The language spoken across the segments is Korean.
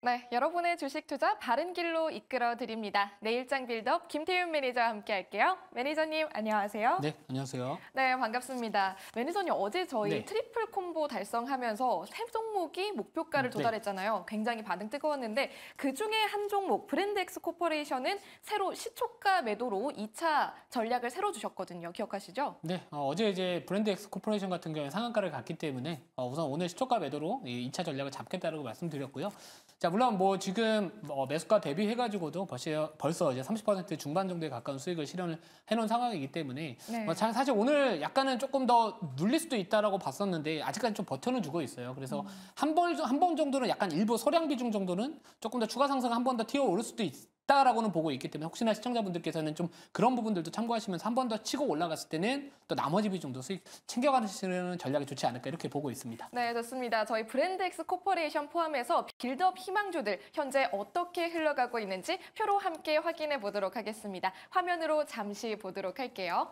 네, 여러분의 주식 투자 바른 길로 이끌어 드립니다. 내일장 빌드업 김태윤 매니저와 함께 할게요. 매니저님, 안녕하세요. 네, 안녕하세요. 네, 반갑습니다. 매니저님, 어제 저희 네. 트리플 콤보 달성하면서 세 종목이 목표가를 네. 도달했잖아요. 굉장히 반응 뜨거웠는데 그중에 한 종목 브랜드엑스 코퍼레이션은 새로 시초가 매도로 2차 전략을 새로 주셨거든요. 기억하시죠? 네, 어제 이제 브랜드 엑스 코퍼레이션 같은 경우에 상한가를 갔기 때문에 우선 오늘 시초가 매도로 이 2차 전략을 잡겠다라고 말씀드렸고요. 자, 물론 뭐 지금 매수가 대비해가지고도 벌써 이제 30% 중반 정도에 가까운 수익을 실현을 해놓은 상황이기 때문에 네. 사실 오늘 약간은 조금 더 눌릴 수도 있다라고 봤었는데 아직까지 좀 버텨는 주고 있어요. 그래서 한 번 정도는 약간 일부 소량 비중 정도는 조금 더 추가 상승 한 번 더 튀어 오를 수도 있다라고는 보고 있기 때문에 혹시나 시청자분들께서는 좀 그런 부분들도 참고하시면서 한 번 더 치고 올라갔을 때는 또 나머지 비중도 수익 챙겨가시는 전략이 좋지 않을까 이렇게 보고 있습니다. 네, 좋습니다. 저희 브랜드엑스 코퍼레이션 포함해서 빌드업 희망주들 현재 어떻게 흘러가고 있는지 표로 함께 확인해 보도록 하겠습니다. 화면으로 잠시 보도록 할게요.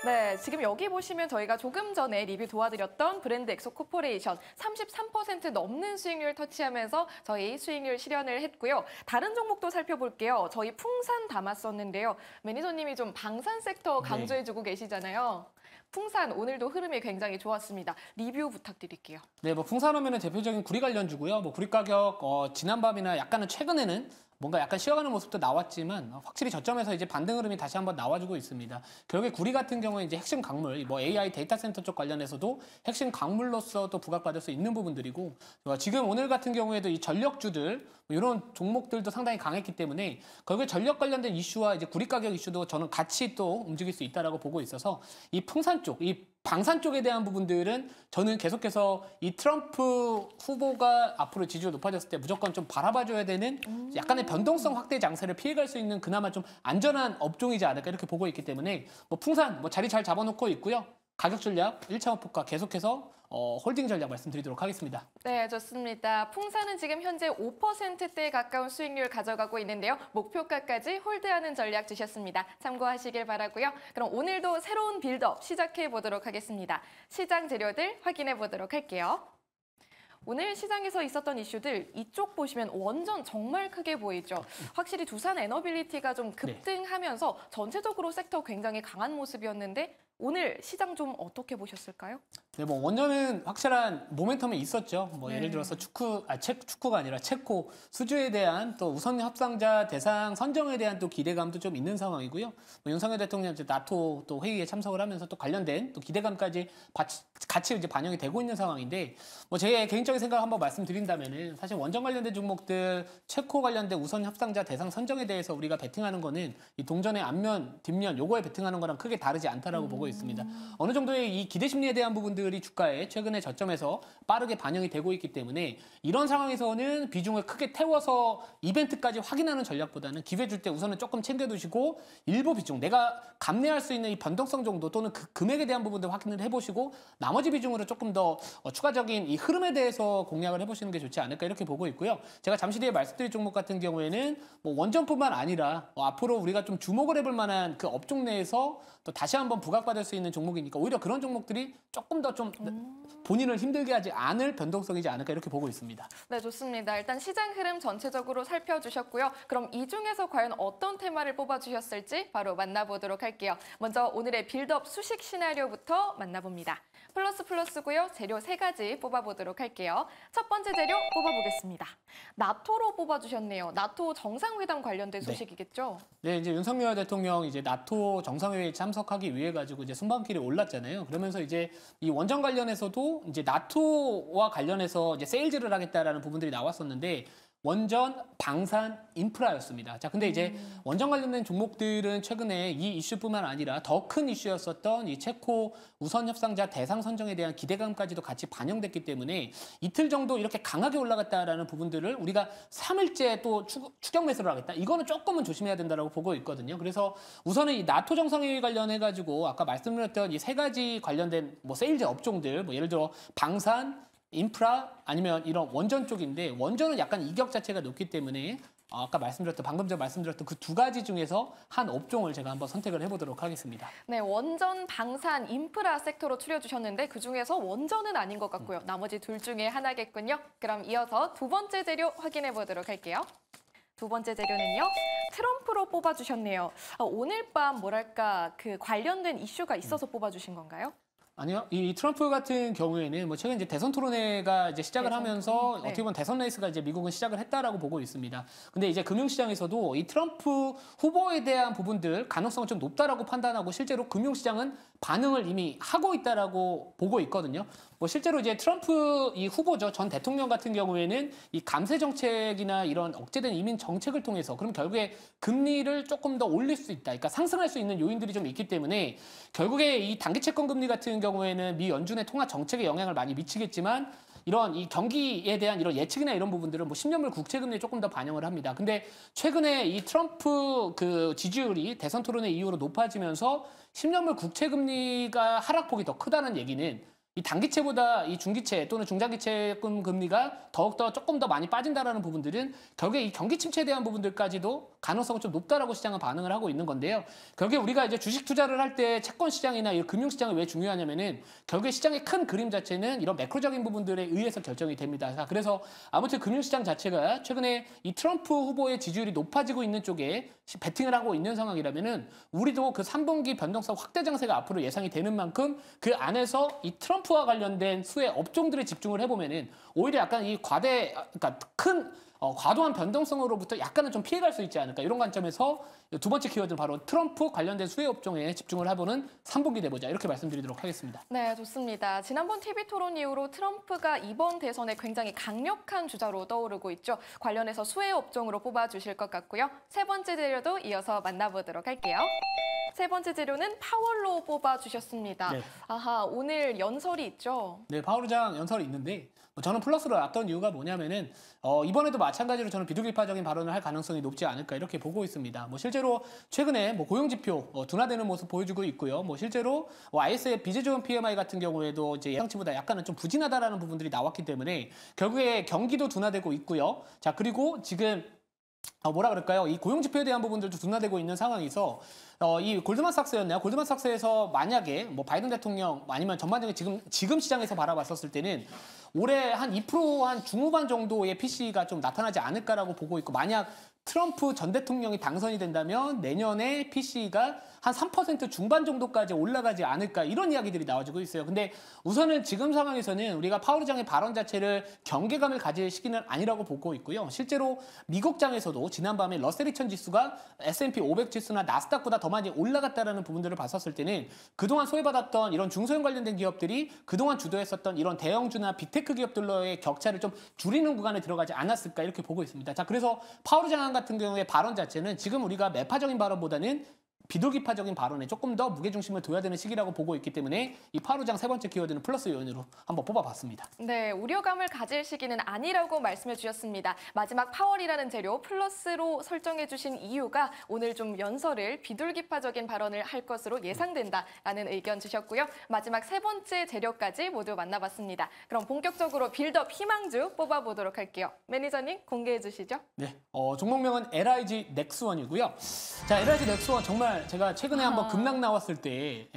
네, 지금 여기 보시면 저희가 조금 전에 리뷰 도와드렸던 브랜드 엑소 코퍼레이션 33% 넘는 수익률 터치하면서 저희 수익률 실현을 했고요. 다른 종목도 살펴볼게요. 저희 풍산 담았었는데요. 매니저님이 좀 방산 섹터 강조해주고 계시잖아요. 풍산 오늘도 흐름이 굉장히 좋았습니다. 리뷰 부탁드릴게요. 네, 뭐 풍산하면은 대표적인 구리 관련주고요. 뭐 구리 가격 지난밤이나 약간은 최근에는 뭔가 약간 쉬어가는 모습도 나왔지만 확실히 저점에서 이제 반등 흐름이 다시 한번 나와주고 있습니다. 결국에 구리 같은 경우에 이제 핵심 강물, 뭐 AI 데이터 센터 쪽 관련해서도 핵심 강물로서 또 부각받을 수 있는 부분들이고 지금 오늘 같은 경우에도 이 전력주들 이런 종목들도 상당히 강했기 때문에 결국에 전력 관련된 이슈와 이제 구리 가격 이슈도 저는 같이 또 움직일 수 있다라고 보고 있어서 이 풍산 쪽, 이 방산 쪽에 대한 부분들은 저는 계속해서 이 트럼프 후보가 앞으로 지지율 높아졌을 때 무조건 좀 바라봐줘야 되는 약간의 변동성 확대 장세를 피해갈 수 있는 그나마 좀 안전한 업종이지 않을까 이렇게 보고 있기 때문에 뭐 풍산 뭐 자리 잘 잡아놓고 있고요. 가격 전략 1차 목표가 계속해서 홀딩 전략 말씀드리도록 하겠습니다. 네, 좋습니다. 풍산은 지금 현재 5%대에 가까운 수익률 가져가고 있는데요. 목표가까지 홀드하는 전략 주셨습니다. 참고하시길 바라고요. 그럼 오늘도 새로운 빌드업 시작해 보도록 하겠습니다. 시장 재료들 확인해 보도록 할게요. 오늘 시장에서 있었던 이슈들 이쪽 보시면 원전 정말 크게 보이죠. 확실히 두산 에너빌리티가 좀 급등하면서 전체적으로 sek터 굉장히 강한 모습이었는데 오늘 시장 좀 어떻게 보셨을까요? 네, 뭐 원전은 확실한 모멘텀이 있었죠. 뭐 예를 들어서 축구가 아니라 체코 수주에 대한 또 우선 협상자 대상 선정에 대한 또 기대감도 좀 있는 상황이고요. 뭐 윤석열 대통령 이제 나토 또 회의에 참석을 하면서 또 관련된 또 기대감까지 같이 이제 반영이 되고 있는 상황인데 뭐 제 개인적인 생각 한번 말씀드린다면은 사실 원전 관련된 종목들 체코 관련된 우선 협상자 대상 선정에 대해서 우리가 베팅하는 거는 이 동전의 앞면 뒷면 요거에 베팅하는 거랑 크게 다르지 않다라고 보고 있습니다. 어느 정도의 이 기대 심리에 대한 부분들이 주가에 최근에 저점에서 빠르게 반영이 되고 있기 때문에 이런 상황에서는 비중을 크게 태워서 이벤트까지 확인하는 전략보다는 기회 줄 때 우선은 조금 챙겨두시고 일부 비중 내가 감내할 수 있는 이 변동성 정도 또는 그 금액에 대한 부분들 확인을 해보시고 나머지 비중으로 조금 더 추가적인 이 흐름에 대해서 공략을 해보시는 게 좋지 않을까 이렇게 보고 있고요. 제가 잠시 뒤에 말씀드릴 종목 같은 경우에는 뭐 원전뿐만 아니라 앞으로 우리가 좀 주목을 해볼 만한 그 업종 내에서 또 다시 한번 부각받을 수 있는 종목이니까 오히려 그런 종목들이 조금 더 좀 본인을 힘들게 하지 않을 변동성이지 않을까 이렇게 보고 있습니다. 네, 좋습니다. 일단 시장 흐름 전체적으로 살펴주셨고요. 그럼 이 중에서 과연 어떤 테마를 뽑아주셨을지 바로 만나보도록 할게요. 먼저 오늘의 빌드업 수식 시나리오부터 만나봅니다. 플러스고요. 재료 3가지 뽑아보도록 할게요. 첫 번째 재료 뽑아보겠습니다. 나토로 뽑아주셨네요. 나토 정상회담 관련된 소식이겠죠? 네, 이제 윤석열 대통령 이제 나토 정상회의에 참석하기 위해 가지고 이제 순방길에 올랐잖아요. 그러면서 이제 이 원전 관련해서도 이제 나토와 관련해서 이제 세일즈를 하겠다라는 부분들이 나왔었는데 원전, 방산, 인프라였습니다. 자, 근데 이제 원전 관련된 종목들은 최근에 이 이슈뿐만 아니라 더 큰 이슈였었던 이 체코 우선 협상자 대상 선정에 대한 기대감까지도 같이 반영됐기 때문에 이틀 정도 이렇게 강하게 올라갔다라는 부분들을 우리가 3일째 또 추격 매수를 하겠다. 이거는 조금은 조심해야 된다라고 보고 있거든요. 그래서 우선은 이 나토 정상회의 관련해 가지고 아까 말씀드렸던 이 3가지 관련된 뭐 세일즈 업종들, 뭐 예를 들어 방산 인프라 아니면 이런 원전 쪽인데 원전은 약간 이격 자체가 높기 때문에 아까 방금 전 말씀드렸던 그 두 가지 중에서 한 업종을 제가 한번 선택을 해보도록 하겠습니다. 네, 원전, 방산, 인프라 섹터로 추려주셨는데 그중에서 원전은 아닌 것 같고요. 나머지 둘 중에 하나겠군요. 그럼 이어서 두 번째 재료 확인해 보도록 할게요. 두 번째 재료는요. 트럼프로 뽑아주셨네요. 오늘 밤 뭐랄까 그 관련된 이슈가 있어서 뽑아주신 건가요? 아니요. 이 트럼프 같은 경우에는 뭐 최근 이제 대선 토론회가 이제 시작을 하면서 네. 어떻게 보면 대선 레이스가 이제 미국은 시작을 했다라고 보고 있습니다. 근데 이제 금융시장에서도 이 트럼프 후보에 대한 부분들 가능성은 좀 높다라고 판단하고 실제로 금융시장은 반응을 이미 하고 있다라고 보고 있거든요. 뭐 실제로 이제 트럼프 이 후보죠. 전 대통령 같은 경우에는 이 감세 정책이나 이런 억제된 이민 정책을 통해서 그럼 결국에 금리를 조금 더 올릴 수 있다. 그러니까 상승할 수 있는 요인들이 좀 있기 때문에 결국에 이 단기 채권 금리 같은 경우에는 미 연준의 통화 정책에 영향을 많이 미치겠지만 이런 이 경기에 대한 이런 예측이나 이런 부분들은 뭐 10년물 국채 금리에 조금 더 반영을 합니다. 근데 최근에 이 트럼프 그 지지율이 대선 토론회 이후로 높아지면서 10년물 국채 금리가 하락폭이 더 크다는 얘기는 이 단기채보다 이 중기채 또는 중장기채금 금리가 더욱더 조금 더 많이 빠진다라는 부분들은 결국에 이 경기 침체에 대한 부분들까지도 가능성은 좀 높다라고 시장은 반응을 하고 있는 건데요. 결국에 우리가 이제 주식 투자를 할 때 채권 시장이나 이 금융 시장이 왜 중요하냐면은 결국에 시장의 큰 그림 자체는 이런 매크로적인 부분들에 의해서 결정이 됩니다. 자, 그래서 아무튼 금융 시장 자체가 최근에 이 트럼프 후보의 지지율이 높아지고 있는 쪽에 베팅을 하고 있는 상황이라면은 우리도 그 3분기 변동성 확대 장세가 앞으로 예상이 되는 만큼 그 안에서 이 트럼프와 관련된 수의 업종들에 집중을 해보면은 오히려 약간 이 그러니까 큰 과도한 변동성으로부터 약간은 좀 피해갈 수 있지 않을까 이런 관점에서 두 번째 키워드는 바로 트럼프 관련된 수혜 업종에 집중을 해보는 3분기 내보자 이렇게 말씀드리도록 하겠습니다. 네, 좋습니다. 지난번 TV 토론 이후로 트럼프가 이번 대선에 굉장히 강력한 주자로 떠오르고 있죠. 관련해서 수혜 업종으로 뽑아주실 것 같고요. 세 번째 재료도 이어서 만나보도록 할게요. 세 번째 재료는 파월로 뽑아주셨습니다. 네. 아하, 오늘 연설이 있죠? 네, 파월의장 연설이 있는데 저는 플러스로 놨던 이유가 뭐냐면은 이번에도 마찬가지로 저는 비둘기파적인 발언을 할 가능성이 높지 않을까 이렇게 보고 있습니다. 뭐 실제로 최근에 뭐 고용 지표 둔화되는 모습 보여주고 있고요. 뭐 실제로 ISF 비제조용 PMI 같은 경우에도 이제 예상치보다 약간은 좀 부진하다라는 부분들이 나왔기 때문에 결국에 경기도 둔화되고 있고요. 자, 그리고 지금 뭐라 그럴까요? 이 고용 지표에 대한 부분들도 둔화되고 있는 상황에서 이 골드만삭스였나요? 골드만삭스에서 만약에 뭐 바이든 대통령 아니면 전반적인 지금 시장에서 바라봤었을 때는 올해 한 2%한 중후반 정도의 PC가 좀 나타나지 않을까라고 보고 있고 만약 트럼프 전 대통령이 당선이 된다면 내년에 PC가 한 3% 중반 정도까지 올라가지 않을까 이런 이야기들이 나와지고 있어요. 근데 우선은 지금 상황에서는 우리가 파월의장의 발언 자체를 경계감을 가질 시기는 아니라고 보고 있고요. 실제로 미국장에서도 지난밤에 러셀 2000 지수가 S&P 500 지수나 나스닥보다 더 많이 올라갔다라는 부분들을 봤었을 때는 그동안 소외받았던 이런 중소형 관련된 기업들이 그동안 주도했었던 이런 대형주나 빅테크 기업들로의 격차를 좀 줄이는 구간에 들어가지 않았을까 이렇게 보고 있습니다. 자, 그래서 파월의장 같은 경우에 발언 자체는 지금 우리가 매파적인 발언보다는 비둘기파적인 발언에 조금 더 무게중심을 둬야 되는 시기라고 보고 있기 때문에 이 파월의장 세 번째 키워드는 플러스 요인으로 한번 뽑아봤습니다. 네, 우려감을 가질 시기는 아니라고 말씀해 주셨습니다. 마지막 파월이라는 재료 플러스로 설정해 주신 이유가 오늘 좀 연설을 비둘기파적인 발언을 할 것으로 예상된다라는 의견 주셨고요. 마지막 세 번째 재료까지 모두 만나봤습니다. 그럼 본격적으로 빌드업 희망주 뽑아보도록 할게요. 매니저님 공개해 주시죠. 네, 종목명은 LIG 넥스원이고요. 자, LIG 넥스원 정말 제가 최근에 한번 급락 나왔을 때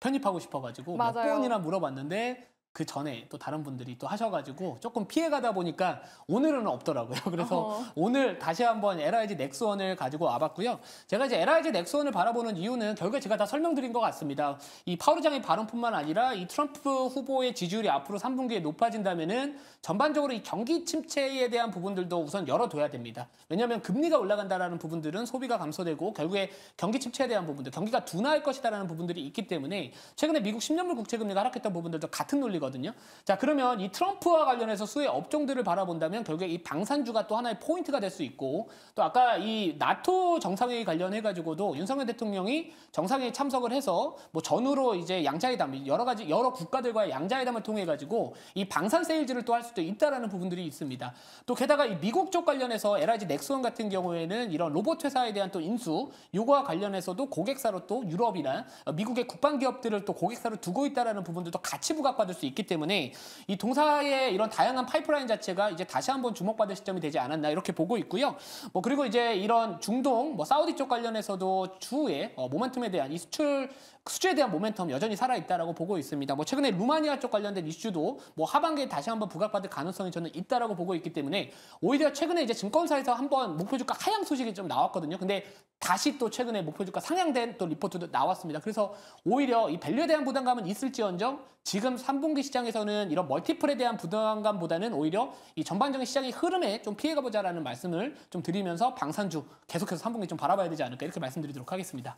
편입하고 싶어가지고 몇 맞아요. 번이나 물어봤는데 그 전에 또 다른 분들이 또 하셔가지고 조금 피해가다 보니까 오늘은 없더라고요. 그래서 오늘 다시 한번 LIG 넥스원을 가지고 와봤고요. 제가 이제 LIG 넥스원을 바라보는 이유는 결국에 제가 다 설명드린 것 같습니다. 이 파월의장의 발언뿐만 아니라 이 트럼프 후보의 지지율이 앞으로 3분기에 높아진다면은 전반적으로 이 경기 침체에 대한 부분들도 우선 열어둬야 됩니다. 왜냐하면 금리가 올라간다라는 부분들은 소비가 감소되고 결국에 경기 침체에 대한 부분들, 경기가 둔화할 것이다라는 부분들이 있기 때문에 최근에 미국 10년물 국채 금리가 하락했던 부분들도 같은 논리 거든요. 자, 그러면 이 트럼프와 관련해서 수의 업종들을 바라본다면 결국에 이 방산주가 또 하나의 포인트가 될 수 있고 또 아까 이 나토 정상회의 관련해 가지고도 윤석열 대통령이 정상회의 참석을 해서 뭐 전후로 이제 양자회담 여러 국가들과의 양자회담을 통해 가지고 이 방산 세일즈를 또 할 수도 있다라는 부분들이 있습니다. 또 게다가 이 미국 쪽 관련해서 LIG 넥스원 같은 경우에는 이런 로봇 회사에 대한 또 인수 요거와 관련해서도 고객사로 또 유럽이나 미국의 국방 기업들을 또 고객사로 두고 있다라는 부분들도 같이 부각받을 수 있기 때문에 이 동사의 이런 다양한 파이프라인 자체가 이제 다시 한번 주목받을 시점이 되지 않았나 이렇게 보고 있고요. 뭐 그리고 이제 이런 중동, 뭐 사우디 쪽 관련해서도 추후에 모멘텀에 대한 이 수주에 대한 모멘텀 여전히 살아있다라고 보고 있습니다. 뭐 최근에 루마니아 쪽 관련된 이슈도 뭐 하반기에 다시 한번 부각받을 가능성이 저는 있다라고 보고 있기 때문에 오히려 최근에 이제 증권사에서 한번 목표 주가 하향 소식이 좀 나왔거든요. 근데 다시 또 최근에 목표 주가 상향된 또 리포트도 나왔습니다. 그래서 오히려 이 밸류에 대한 부담감은 있을지언정 지금 3분기 시장에서는 이런 멀티플에 대한 부담감보다는 오히려 이 전반적인 시장의 흐름에 좀 피해가보자라는 말씀을 좀 드리면서 방산주 계속해서 3분기 좀 바라봐야 되지 않을까 이렇게 말씀드리도록 하겠습니다.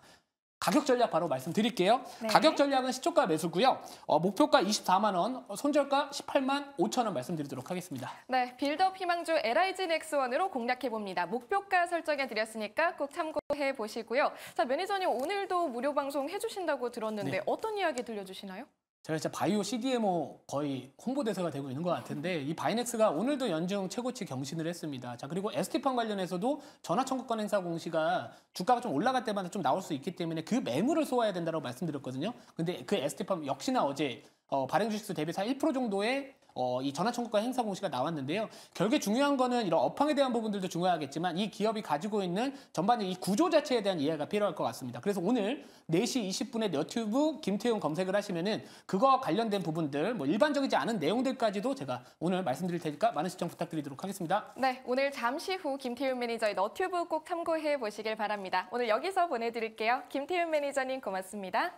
가격 전략 바로 말씀드릴게요. 네. 가격 전략은 시초가 매수고요. 목표가 24만 원, 손절가 18만 5천 원 말씀드리도록 하겠습니다. 네, 빌드업 희망주 LIG 넥스원으로 공략해봅니다. 목표가 설정해드렸으니까 꼭 참고해 보시고요. 자, 매니저님 오늘도 무료 방송 해주신다고 들었는데 네. 어떤 이야기 들려주시나요? 제가 진짜 바이오 CDMO 거의 홍보대사가 되고 있는 것 같은데 이 바이넥스가 오늘도 연중 최고치 경신을 했습니다. 자 그리고 ST판 관련해서도 전화청구권 행사 공시가 주가가 좀 올라갈 때마다 좀 나올 수 있기 때문에 그 매물을 쏘아야 된다고 말씀드렸거든요. 근데 그 ST판 역시나 어제 발행 주식수 대비 1% 정도의 이 전화청구권 행사 공시가 나왔는데요. 결국에 중요한 거는 이런 업황에 대한 부분들도 중요하겠지만 이 기업이 가지고 있는 전반적인 이 구조 자체에 대한 이해가 필요할 것 같습니다. 그래서 오늘 4시 20분에 너튜브 김태용 검색을 하시면은 그거와 관련된 부분들 뭐 일반적이지 않은 내용들까지도 제가 오늘 말씀드릴 테니까 많은 시청 부탁드리도록 하겠습니다. 네, 오늘 잠시 후 김태윤 매니저의 너튜브 꼭 참고해 보시길 바랍니다. 오늘 여기서 보내드릴게요. 김태윤 매니저님 고맙습니다.